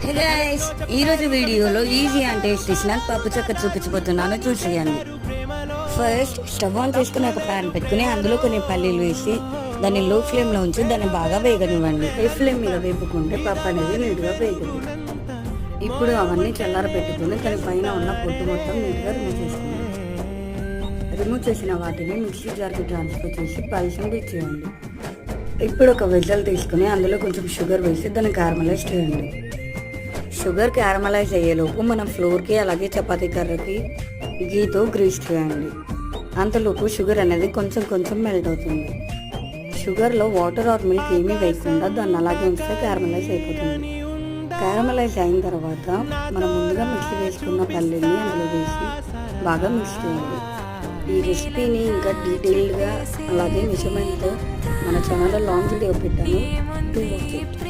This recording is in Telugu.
హే గైస్, ఈరోజు వీడియోలో ఈజీ అండ్ టేస్టీ స్నాక్ పప్పు చక్కెర చూపించబోతున్నాను, చూసేయండి. ఫస్ట్ స్టవ్ ఆన్ చేసుకుని ఒక ప్యాన్ పెట్టుకుని అందులో కొన్ని పల్లీలు వేసి దాన్ని లో ఫ్లేమ్లో ఉంచి దాన్ని బాగా వేగనివ్వండి. హై ఫ్లేమ్ మీద వేపుకుంటే పప్పు అనేది నీట్గా వేగుతుంది. ఇప్పుడు అవన్నీ చల్లార పెట్టుకుని దాని పైన ఉన్న పొట్టు మొత్తం నీట్గా రిమూవ్ చేసుకోండి. రిమూవ్ చేసిన వాటిని మిక్సీ జార్కి ట్రాన్స్ఫర్ చేసి పాయసం చేయండి. ఇప్పుడు ఒక వెజ్జలు తీసుకుని అందులో కొంచెం షుగర్ వేసి దాన్ని క్యారమలైజ్ చేయండి. షుగర్ క్యారమలైజ్ అయ్యేలోపు మనం ఫ్లోర్కి అలాగే చపాతీ కర్రకి గీతో గ్రీస్ చేయండి. అంతలోపు షుగర్ అనేది కొంచెం కొంచెం మెల్ట్ అవుతుంది. షుగర్లో వాటర్ ఆర్ మిల్క్ ఏమీ వేయకుండా దాన్ని అలాగే ఉంచితే క్యారమలైజ్ అయిపోతుంది. క్యారమలైజ్ అయిన తర్వాత మనం ముందుగా మిక్సీ వేసుకున్న పల్లీని అందులో వేసి బాగా మిక్స్ చేయండి. ఈ రెసిపీని ఇంకా డీటెయిల్డ్గా అలాగే మెజర్మెంట్తో మన ఛానల్లో లాంగ్ వీడియో పెట్టాను, టు వాచ్ ఇట్.